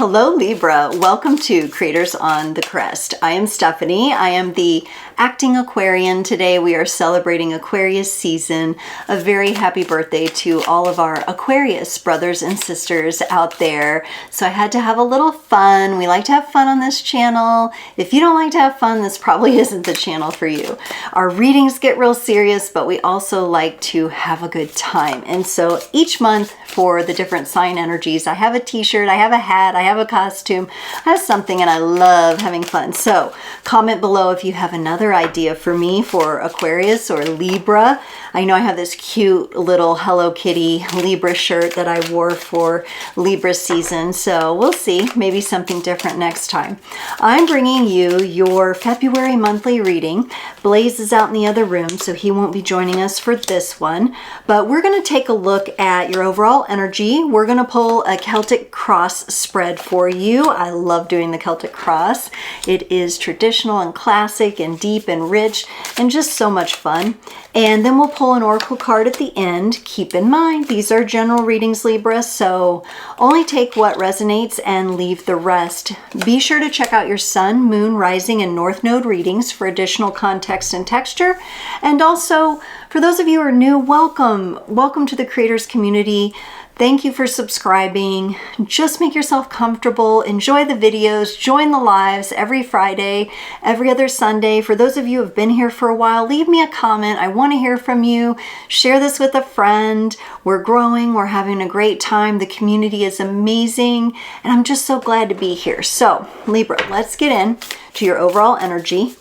Hello Libra, welcome to Creators on the Crest. I am Stephanie. I am the acting Aquarian. Today we are celebrating Aquarius season. A very happy birthday to all of our Aquarius brothers and sisters out there. So I had to have a little fun. We like to have fun on this channel. If you don't like to have fun, this probably isn't the channel for you. Our readings get real serious, but we also like to have a good time. And so each month for the different sign energies, I have a t-shirt, I have a hat, I have a costume, I have something, and I love having fun. So comment below if you have another idea for me for Aquarius or Libra. I know I have this cute little Hello Kitty Libra shirt that I wore for Libra season, so we'll see, maybe something different next time. I'm bringing you your February monthly reading. Blaze is out in the other room, so he won't be joining us for this one, but we're going to take a look at your overall energy. We're going to pull a Celtic cross spread for you. I love doing the Celtic cross. It is traditional and classic and deep and rich and just so much fun. And then we'll pull an oracle card at the end. Keep in mind, these are general readings, Libra, so only take what resonates and leave the rest. Be sure to check out your sun, moon, rising, and north node readings for additional context and texture. And also, for those of you who are new, welcome. Welcome to the creators community. Thank you for subscribing. Just make yourself comfortable. Enjoy the videos. Join the lives every Friday, every other Sunday. For those of you who have been here for a while, leave me a comment. I want to hear from you. Share this with a friend. We're growing. We're having a great time. The community is amazing. And I'm just so glad to be here. So, Libra, let's get in to your overall energy.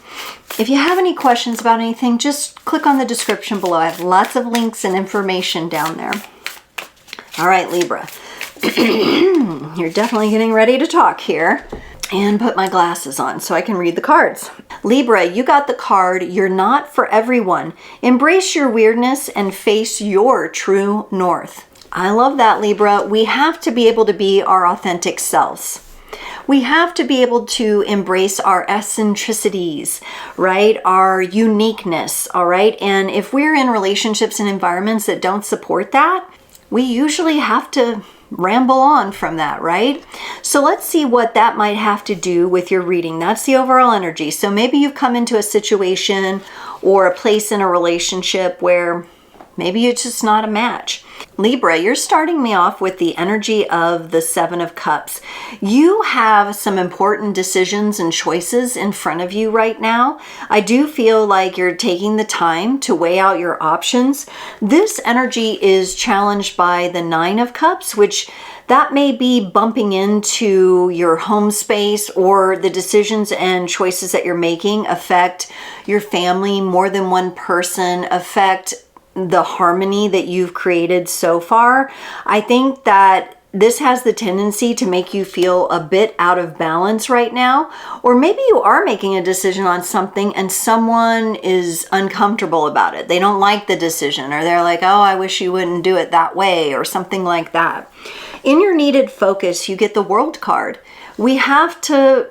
If you have any questions about anything, just click on the description below. I have lots of links and information down there. All right, Libra, you're definitely getting ready to talk here, and put my glasses on so I can read the cards. Libra, you got the card, You're Not for Everyone. Embrace your weirdness and face your true north. I love that, Libra. We have to be able to be our authentic selves. We have to be able to embrace our eccentricities, right? Our uniqueness, all right? And if we're in relationships and environments that don't support that, we usually have to ramble on from that, right? So let's see what that might have to do with your reading. That's the overall energy. So maybe you've come into a situation or a place in a relationship where maybe it's just not a match. Libra, you're starting me off with the energy of the Seven of Cups. You have some important decisions and choices in front of you right now. I do feel like you're taking the time to weigh out your options. This energy is challenged by the Nine of Cups, which that may be bumping into your home space, or the decisions and choices that you're making affect your family, more than one person, affect the harmony that you've created so far. I think that this has the tendency to make you feel a bit out of balance right now. Or maybe you are making a decision on something and someone is uncomfortable about it. They don't like the decision, or they're like, oh, I wish you wouldn't do it that way, or something like that. In your needed focus, you get the World card. We have to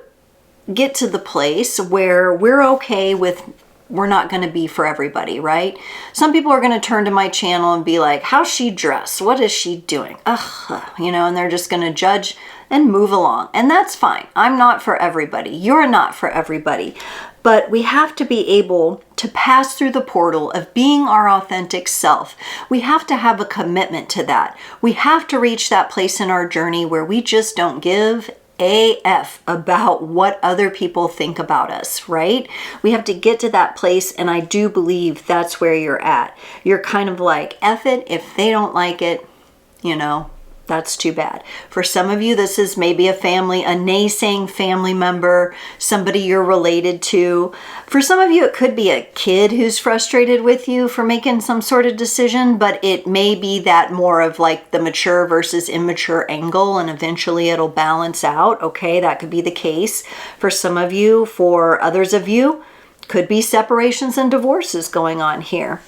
get to the place where we're okay with we're not going to be for everybody, right? Some people are going to turn to my channel and be like, how's she dressed? What is she doing? Ugh, you know, and they're just going to judge and move along. And that's fine. I'm not for everybody. You're not for everybody. But we have to be able to pass through the portal of being our authentic self. We have to have a commitment to that. We have to reach that place in our journey where we just don't give AF about what other people think about us, right? We have to get to that place, and I do believe that's where you're at. You're kind of like, F it, if they don't like it, you know, that's too bad. For some of you, this is maybe a family, a naysaying family member, somebody you're related to. For some of you, it could be a kid who's frustrated with you for making some sort of decision, but it may be that more of like the mature versus immature angle, and eventually it'll balance out. Okay, that could be the case for some of you. For others of you, could be separations and divorces going on here.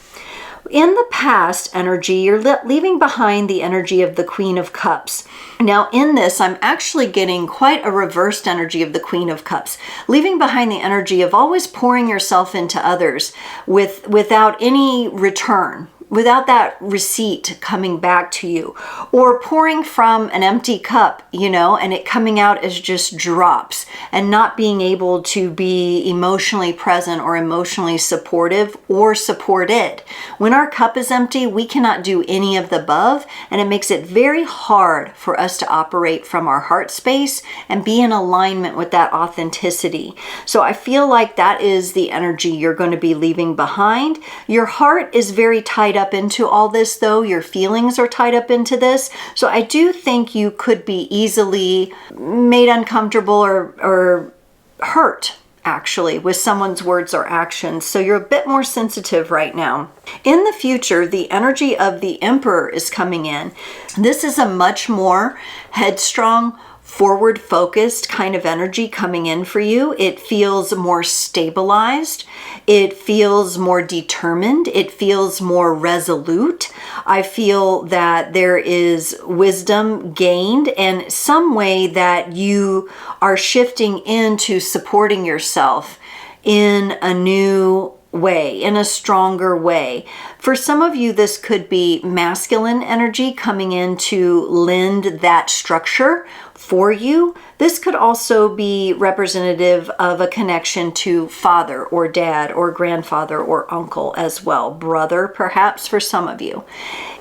In the past energy, you're leaving behind the energy of the Queen of Cups. Now in this, I'm actually getting quite a reversed energy of the Queen of Cups, leaving behind the energy of always pouring yourself into others without any return. receipt coming back to you, or pouring from an empty cup, and it coming out as just drops, and not being able to be emotionally present or emotionally supportive or supported. When our cup is empty, we cannot do any of the above, and it makes it very hard for us to operate from our heart space and be in alignment with that authenticity. So I feel like that is the energy you're going to be leaving behind. Your heart is very tied up into all this, though. Your feelings are tied up into this. So I do think you could be easily made uncomfortable or hurt, actually, with someone's words or actions. So you're a bit more sensitive right now. In the future, the energy of the Emperor is coming in. This is a much more headstrong, forward-focused kind of energy coming in for you. It feels more stabilized. It feels more determined. It feels more resolute. I feel that there is wisdom gained and some way that you are shifting into supporting yourself in a new way, in a stronger way. For some of you, this could be masculine energy coming in to lend that structure for you. This could also be representative of a connection to father or dad or grandfather or uncle as well, brother perhaps for some of you.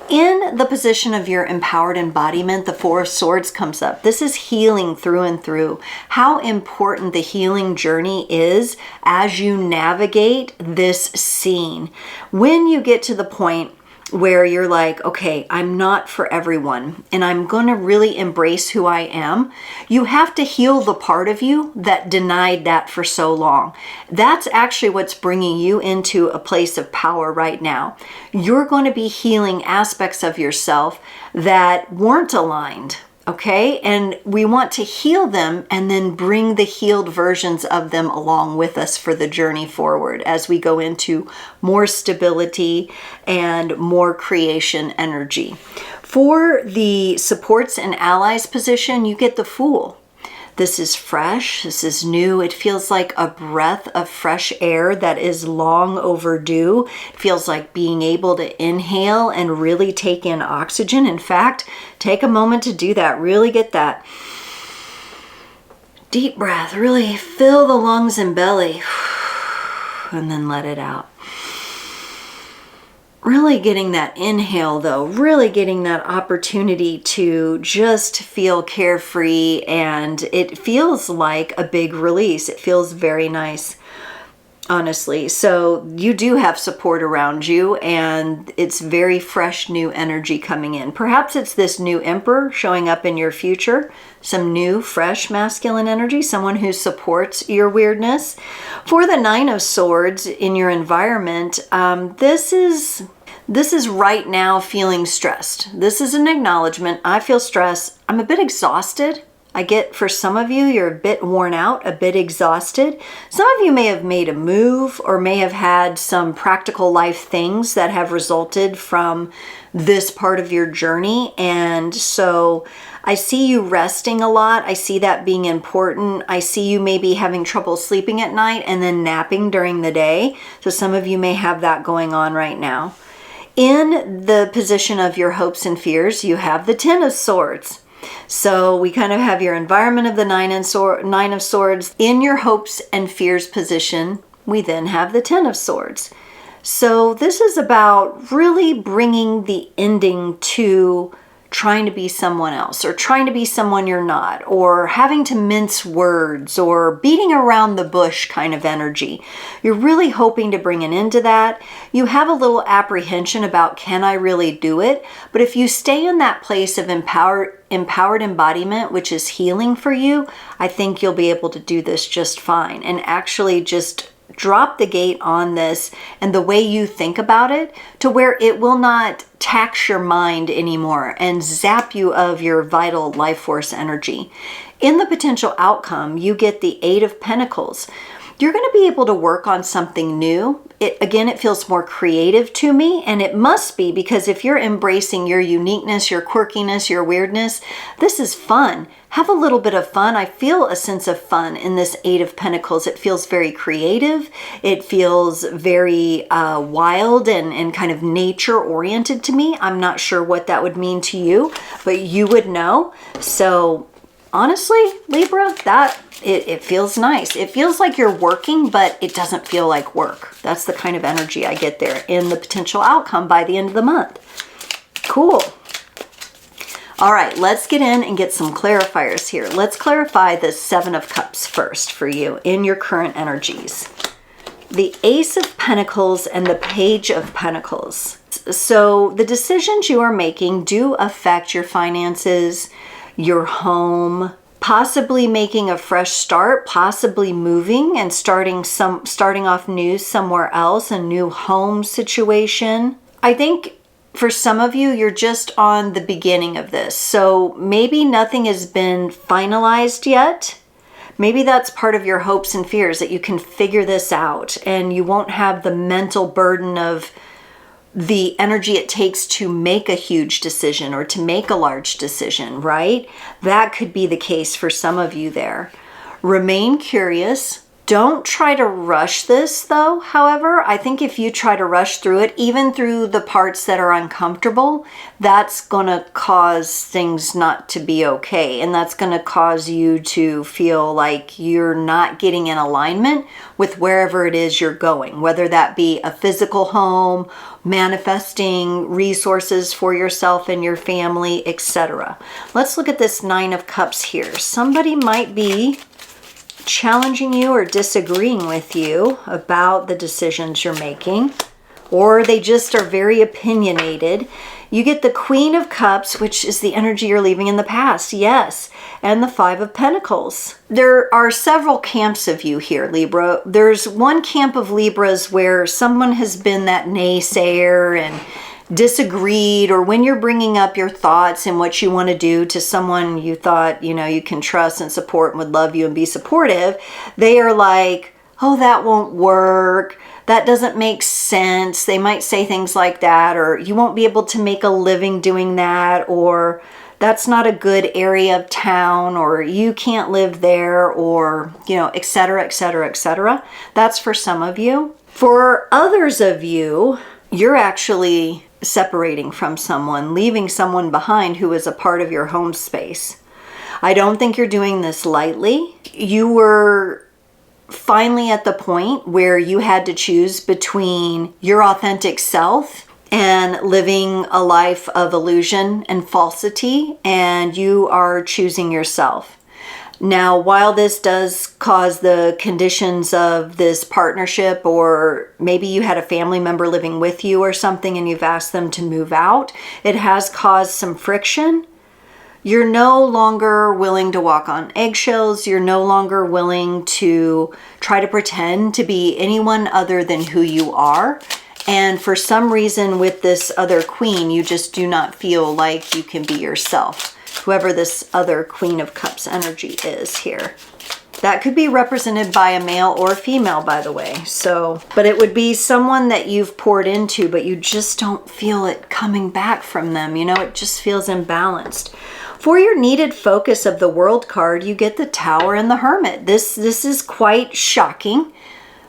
In the position of your empowered embodiment, the Four of Swords comes up. This is healing through and through. How important the healing journey is as you navigate this scene. When you get to the point where you're like, okay, I'm not for everyone, and I'm going to really embrace who I am, you have to heal the part of you that denied that for so long. That's actually what's bringing you into a place of power right now. You're going to be healing aspects of yourself that weren't aligned. Okay, and we want to heal them and then bring the healed versions of them along with us for the journey forward as we go into more stability and more creation energy. For the supports and allies position, you get the Fool. This is fresh, this is new. It feels like a breath of fresh air that is long overdue. It feels like being able to inhale and really take in oxygen. In fact, take a moment to do that. Really get that deep breath. Really fill the lungs and belly and then let it out. Really getting that inhale though, really getting that opportunity to just feel carefree, and it feels like a big release. It feels very nice, honestly. So you do have support around you, and it's very fresh new energy coming in. Perhaps it's this new Emperor showing up in your future, some new fresh masculine energy, someone who supports your weirdness. For the Nine of Swords in your environment, this is right now feeling stressed. This is an acknowledgement. I feel stressed. I'm a bit exhausted. I get, for some of you, you're a bit worn out, a bit exhausted. Some of you may have made a move or may have had some practical life things that have resulted from this part of your journey. And so I see you resting a lot. I see that being important. I see you maybe having trouble sleeping at night and then napping during the day. So some of you may have that going on right now. In the position of your hopes and fears, you have the Ten of Swords. So we kind of have your environment of the Nine of Swords. In your hopes and fears position, we then have the Ten of Swords. So this is about really bringing the ending to trying to be someone else, or trying to be someone you're not, or having to mince words, or beating around the bush kind of energy. You're really hoping to bring an end to that. You have a little apprehension about, can I really do it? But if you stay in that place of empowered embodiment, which is healing for you, I think you'll be able to do this just fine, and actually just drop the gate on this and the way you think about it to where it will not tax your mind anymore and zap you of your vital life force energy. In the potential outcome, you get the Eight of Pentacles. You're going to be able to work on something new. It feels more creative to me, and it must be, because if you're embracing your uniqueness, your quirkiness, your weirdness, this is fun. Have a little bit of fun. I feel a sense of fun in this Eight of Pentacles. It feels very creative. It feels very wild and kind of nature oriented to me. I'm not sure what that would mean to you, but you would know. So honestly, Libra, it feels nice. It feels like you're working, but it doesn't feel like work. That's the kind of energy I get there in the potential outcome by the end of the month. Cool. All right, let's get in and get some clarifiers here. Let's clarify the Seven of Cups first for you in your current energies. The Ace of Pentacles and the Page of Pentacles. So the decisions you are making do affect your finances, your home, possibly making a fresh start, possibly moving and starting off new somewhere else, a new home situation. I think for some of you, you're just on the beginning of this. So maybe nothing has been finalized yet. Maybe that's part of your hopes and fears, that you can figure this out and you won't have the mental burden of the energy it takes to make a huge decision or to make a large decision, right? That could be the case for some of you there. Remain curious. Don't try to rush this though. However, I think if you try to rush through it, even through the parts that are uncomfortable, that's going to cause things not to be okay. And that's going to cause you to feel like you're not getting in alignment with wherever it is you're going, whether that be a physical home, manifesting resources for yourself and your family, etc. Let's look at this Nine of Cups here. Somebody might be challenging you or disagreeing with you about the decisions you're making, or they just are very opinionated. You get the Queen of Cups, which is the energy you're leaving in the past, yes, and the Five of Pentacles. There are several camps of you here, Libra. There's one camp of Libras where someone has been that naysayer and disagreed, or when you're bringing up your thoughts and what you want to do to someone you thought, you can trust and support and would love you and be supportive, they are like, oh, that won't work. That doesn't make sense. They might say things like that, or you won't be able to make a living doing that, or that's not a good area of town, or you can't live there, or, etc., etc., etc. That's for some of you. For others of you, you're actually separating from someone, leaving someone behind who is a part of your home space. I don't think you're doing this lightly. You were finally at the point where you had to choose between your authentic self and living a life of illusion and falsity, and you are choosing yourself. Now, while this does cause the conditions of this partnership, or maybe you had a family member living with you or something and you've asked them to move out, it has caused some friction. You're no longer willing to walk on eggshells. You're no longer willing to try to pretend to be anyone other than who you are. And for some reason with this other queen, you just do not feel like you can be yourself. Whoever this other Queen of Cups energy is here. That could be represented by a male or female, by the way. But it would be someone that you've poured into, but you just don't feel it coming back from them. It just feels imbalanced. For your needed focus of the World card, you get the Tower and the Hermit. This is quite shocking.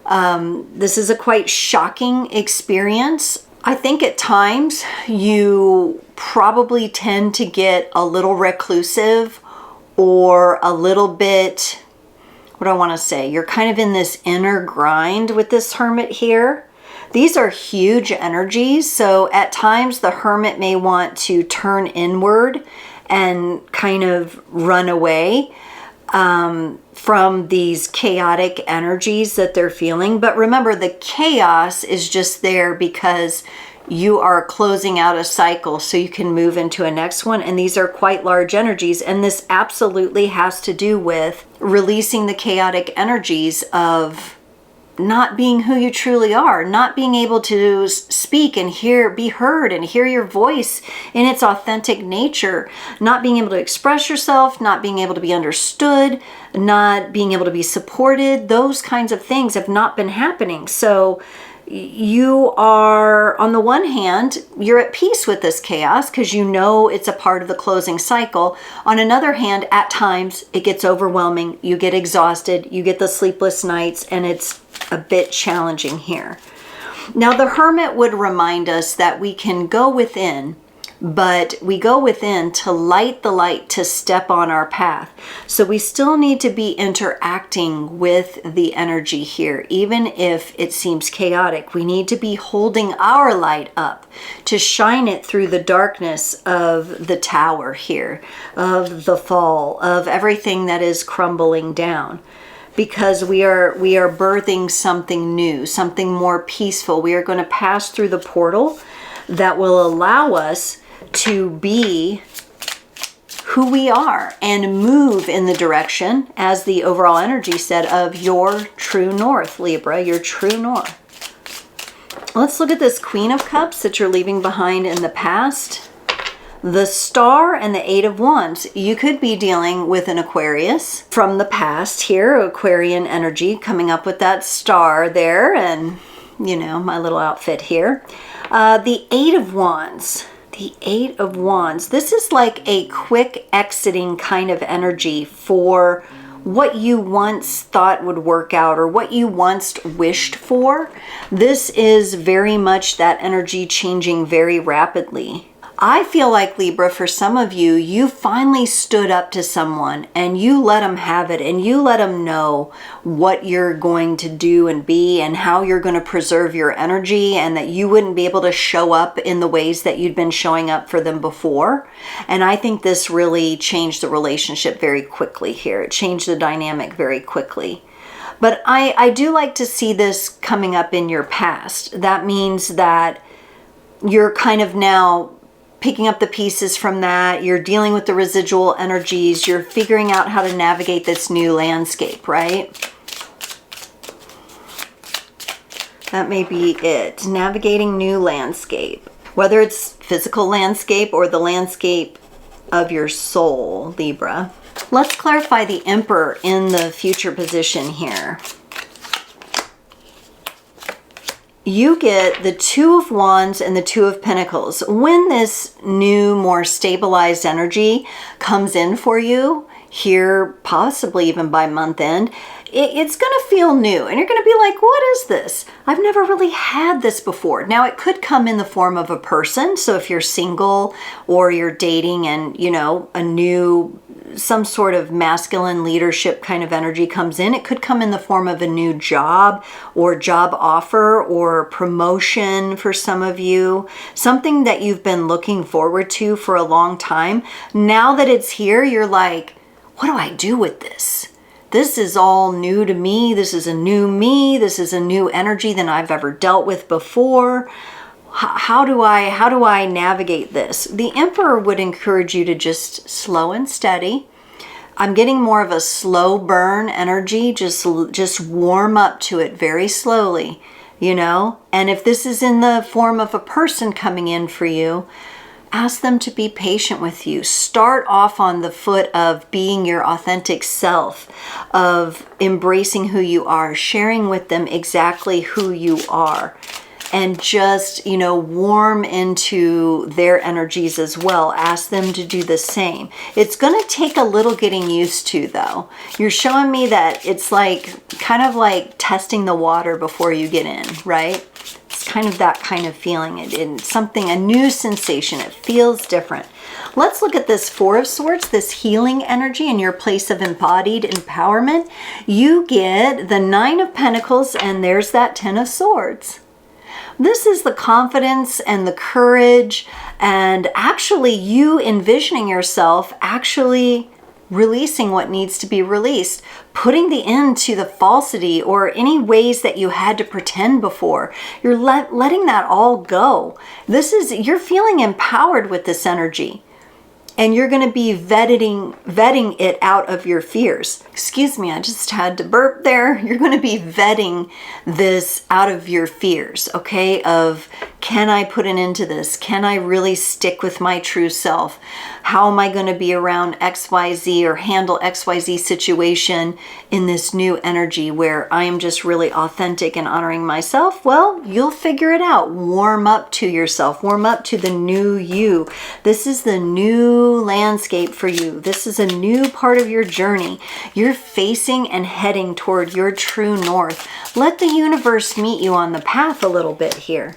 This is a quite shocking experience. I think at times you probably tend to get a little reclusive, or a little bit, what do I want to say? You're kind of in this inner grind with this Hermit here. These are huge energies. So at times the Hermit may want to turn inward and kind of run away from these chaotic energies that they're feeling. But remember, the chaos is just there because you are closing out a cycle so you can move into a next one. And these are quite large energies. And this absolutely has to do with releasing the chaotic energies of not being who you truly are, not being able to speak and be heard and hear your voice in its authentic nature, not being able to express yourself, not being able to be understood, not being able to be supported. Those kinds of things have not been happening. So you are, on the one hand, you're at peace with this chaos because you know it's a part of the closing cycle. On another hand, at times it gets overwhelming. You get exhausted, you get the sleepless nights, and it's a bit challenging here. Now, the Hermit would remind us that we can go within, but we go within to light the light, to step on our path. So we still need to be interacting with the energy here. Even if it seems chaotic, we need to be holding our light up to shine it through the darkness of the tower here, of the fall, of everything that is crumbling down. Because we are birthing something new, something more peaceful. We are going to pass through the portal that will allow us to be who we are and move in the direction, as the overall energy said, of your true north, Libra, your true north. Let's look at this Queen of Cups that you're leaving behind in the past. The Star and the Eight of Wands. You could be dealing with an Aquarius from the past here, Aquarian energy coming up with that star there, and you know, my little outfit here. The Eight of Wands. The Eight of Wands. This is like a quick exiting kind of energy for what you once thought would work out or what you once wished for. This is very much that energy changing very rapidly. I feel like, Libra, for some of you, you finally stood up to someone and you let them have it, and you let them know what you're going to do and be and how you're going to preserve your energy, and that you wouldn't be able to show up in the ways that you'd been showing up for them before. And I think this really changed the relationship very quickly here. It changed the dynamic very quickly. But I do like to see this coming up in your past. That means that you're kind of now picking up the pieces from that. You're dealing with the residual energies. You're figuring out how to navigate this new landscape, right? That may be it. Navigating new landscape. Whether it's physical landscape or the landscape of your soul, Libra. Let's clarify the Emperor in the future position here. You get the Two of Wands and the Two of Pentacles. When this new, more stabilized energy comes in for you, here, possibly even by month end, it's going to feel new. And you're going to be like, what is this? I've never really had this before. Now, it could come in the form of a person. So if you're single or you're dating and, you know, some sort of masculine leadership kind of energy comes in, it could come in the form of a new job or job offer or promotion for some of you, something that you've been looking forward to for a long time. Now that it's here, you're like, what do I do with this? This is all new to me. This is a new me. This is a new energy than I've ever dealt with before. How do I navigate this? The Emperor would encourage you to just slow and steady. I'm getting more of a slow burn energy. Just warm up to it very slowly, you know? And if this is in the form of a person coming in for you, ask them to be patient with you. Start off on the foot of being your authentic self, of embracing who you are, sharing with them exactly who you are, and just, you know, warm into their energies as well. Ask them to do the same. It's going to take a little getting used to, though. You're showing me that it's like, kind of like testing the water before you get in, right? It's kind of that kind of feeling. It's something, a new sensation. It feels different. Let's look at this Four of Swords, this healing energy in your place of embodied empowerment. You get the Nine of Pentacles, and there's that Ten of Swords. This is the confidence and the courage, and actually you envisioning yourself actually releasing what needs to be released, putting the end to the falsity or any ways that you had to pretend before. You're letting that all go. You're feeling empowered with this energy. And you're going to be vetting it out of your fears. Excuse me, I just had to burp there. You're going to be vetting this out of your fears, okay? Of, can I put an end to this? Can I really stick with my true self? How am I going to be around XYZ or handle XYZ situation in this new energy where I am just really authentic and honoring myself? Well, you'll figure it out. Warm up to yourself. Warm up to the new you. This is the new landscape for you. This is a new part of your journey. You're facing and heading toward your true north. Let the universe meet you on the path a little bit here.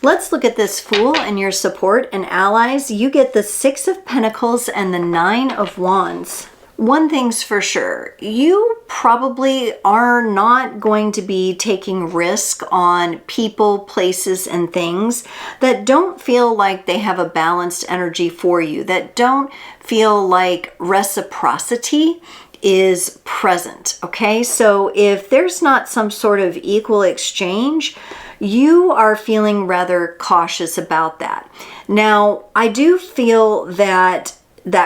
Let's look at this Fool and your support and allies. You get the 6 of Pentacles and the 9 of Wands. One thing's for sure, you probably are not going to be taking risk on people, places, and things that don't feel like they have a balanced energy for you, that don't feel like reciprocity is present, okay? So if there's not some sort of equal exchange, you are feeling rather cautious about that. Now, I do feel that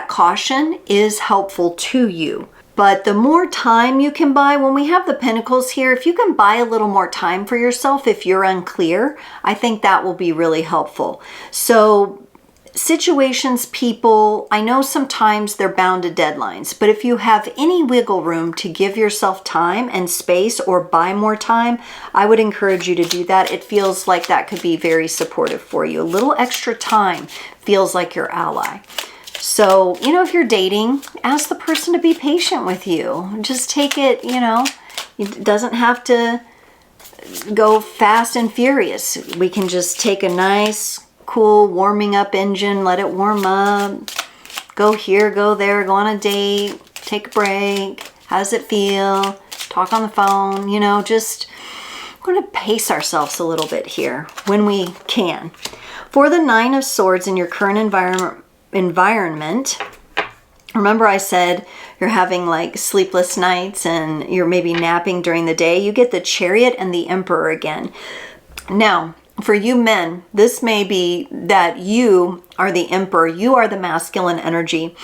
caution is helpful to you. But the more time you can buy, when we have the Pentacles here, if you can buy a little more time for yourself, if you're unclear, I think that will be really helpful. So situations, people, I know sometimes they're bound to deadlines, but if you have any wiggle room to give yourself time and space or buy more time, I would encourage you to do that. It feels like that could be very supportive for you. A little extra time feels like your ally. So, you know, if you're dating, ask the person to be patient with you. Just take it, you know, it doesn't have to go fast and furious. We can just take a nice, cool warming up engine, let it warm up, go here, go there, go on a date, take a break. How does it feel? Talk on the phone, you know, just we're going to pace ourselves a little bit here when we can. For the 9 of Swords in your current environment, remember I said you're having like sleepless nights and you're maybe napping during the day. You get the Chariot and the Emperor again. Now, for you men, this may be that you are the Emperor, you are the masculine energy,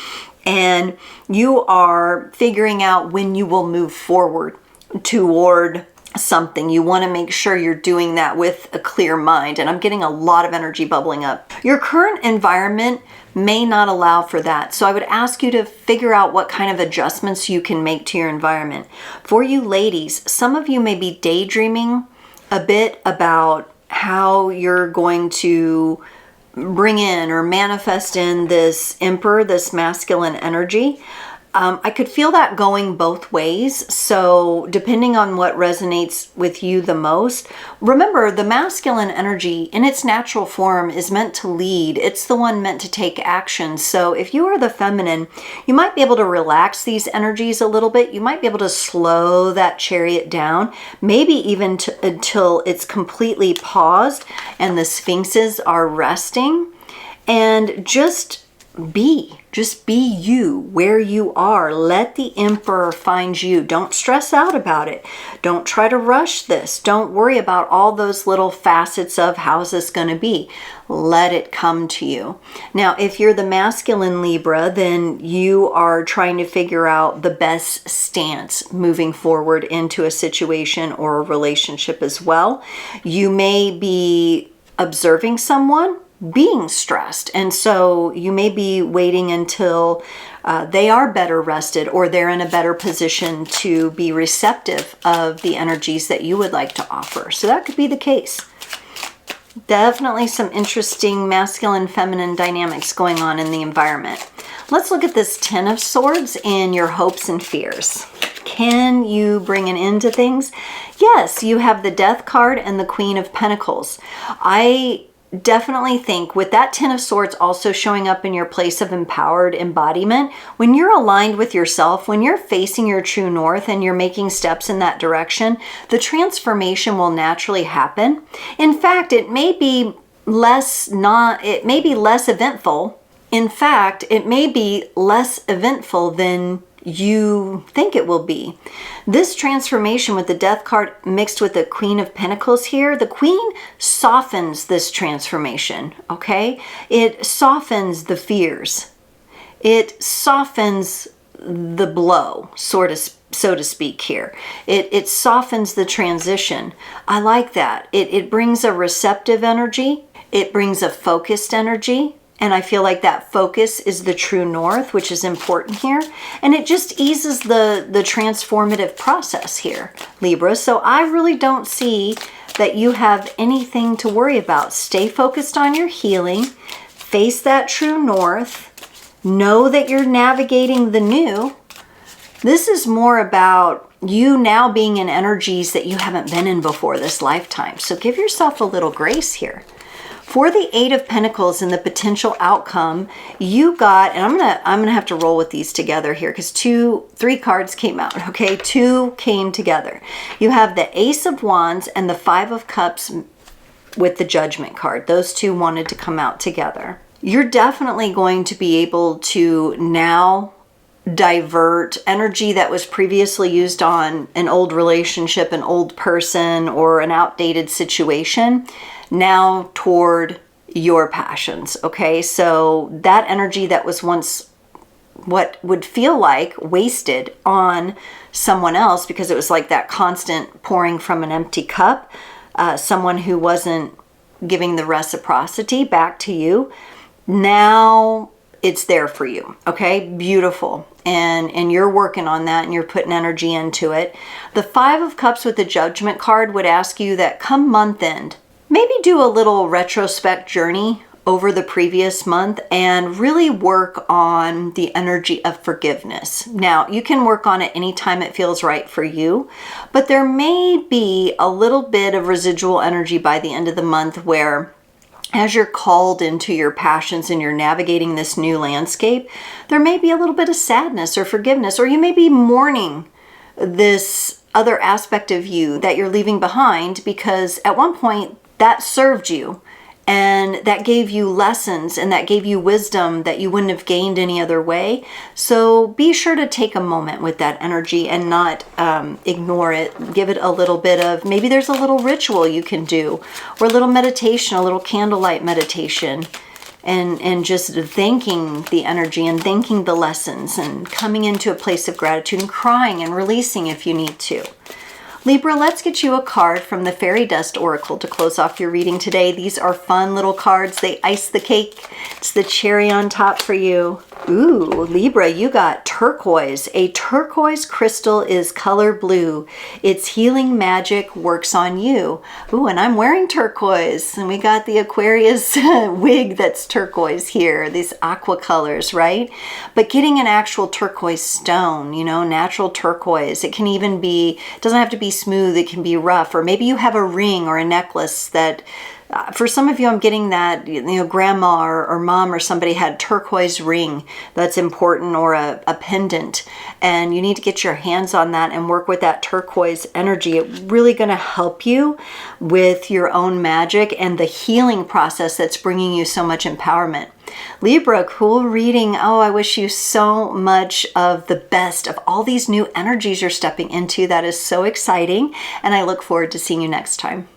and you are figuring out when you will move forward toward something. You want to make sure you're doing that with a clear mind, and I'm getting a lot of energy bubbling up. Your current environment may not allow for that, so I would ask you to figure out what kind of adjustments you can make to your environment. For you ladies, some of you may be daydreaming a bit about how you're going to bring in or manifest in this Emperor, this masculine energy. I could feel that going both ways. So depending on what resonates with you the most, remember the masculine energy in its natural form is meant to lead. It's the one meant to take action. So if you are the feminine, you might be able to relax these energies a little bit. You might be able to slow that Chariot down, maybe even until it's completely paused and the sphinxes are resting, and just be you where you are. Let the Emperor find you. Don't stress out about it. Don't try to rush this. Don't worry about all those little facets of how's this going to be. Let it come to you. Now, if you're the masculine Libra, then you are trying to figure out the best stance moving forward into a situation or a relationship as well. You may be observing someone being stressed, and so you may be waiting until they are better rested or they're in a better position to be receptive of the energies that you would like to offer. So that could be the case. Definitely some interesting masculine feminine dynamics going on in the environment. Let's look at this 10 of Swords and your hopes and fears. Can you bring an end to things? Yes, you have the Death card and the Queen of Pentacles. I definitely think with that 10 of Swords also showing up in your place of empowered embodiment, when you're aligned with yourself, when you're facing your true north and you're making steps in that direction, the transformation will naturally happen. In fact, it may be less eventful. In fact, it may be less eventful than you think it will be. This transformation with the Death card mixed with the Queen of Pentacles here, the Queen softens this transformation, okay? It softens the fears. it softens the blow, so to speak here. It softens the transition. I like that. It brings a receptive energy. It brings a focused energy. And I feel like that focus is the true north, which is important here. And it just eases the transformative process here, Libra. So I really don't see that you have anything to worry about. Stay focused on your healing. Face that true north. Know that you're navigating the new. This is more about you now being in energies that you haven't been in before this lifetime. So give yourself a little grace here. For the Eight of Pentacles and the potential outcome, you got, and I'm gonna have to roll with these together here because three cards came out, okay? Two came together. You have the Ace of Wands and the Five of Cups with the Judgment card. Those two wanted to come out together. You're definitely going to be able to now divert energy that was previously used on an old relationship, an old person, or an outdated situation now toward your passions, okay? So that energy that was once what would feel like wasted on someone else because it was like that constant pouring from an empty cup, someone who wasn't giving the reciprocity back to you, now it's there for you, okay? Beautiful. And you're working on that and you're putting energy into it. The Five of Cups with the Judgment card would ask you that come month end, maybe do a little retrospect journey over the previous month and really work on the energy of forgiveness. Now, you can work on it anytime it feels right for you, but there may be a little bit of residual energy by the end of the month where as you're called into your passions and you're navigating this new landscape, there may be a little bit of sadness or forgiveness, or you may be mourning this other aspect of you that you're leaving behind because at one point that served you and that gave you lessons and that gave you wisdom that you wouldn't have gained any other way. So be sure to take a moment with that energy and not ignore it. Give it a little bit of, maybe there's a little ritual you can do or a little meditation, a little candlelight meditation, and just thanking the energy and thanking the lessons and coming into a place of gratitude and crying and releasing if you need to. Libra, let's get you a card from the Fairy Dust Oracle to close off your reading today. These are fun little cards. They ice the cake. It's the cherry on top for you. Ooh, Libra, you got turquoise. A turquoise crystal is color blue. Its healing magic works on you. Ooh, and I'm wearing turquoise. And we got the Aquarius wig that's turquoise here. These aqua colors, right? But getting an actual turquoise stone, you know, natural turquoise. It can even be, it doesn't have to be smooth, it can be rough. Or maybe you have a ring or a necklace that for some of you, I'm getting that, you know, grandma or mom or somebody had turquoise ring that's important, or a pendant, and you need to get your hands on that and work with that turquoise energy. It's really going to help you with your own magic and the healing process that's bringing you so much empowerment. Libra, cool reading. Oh, I wish you so much of the best of all these new energies you're stepping into. That is so exciting, and I look forward to seeing you next time.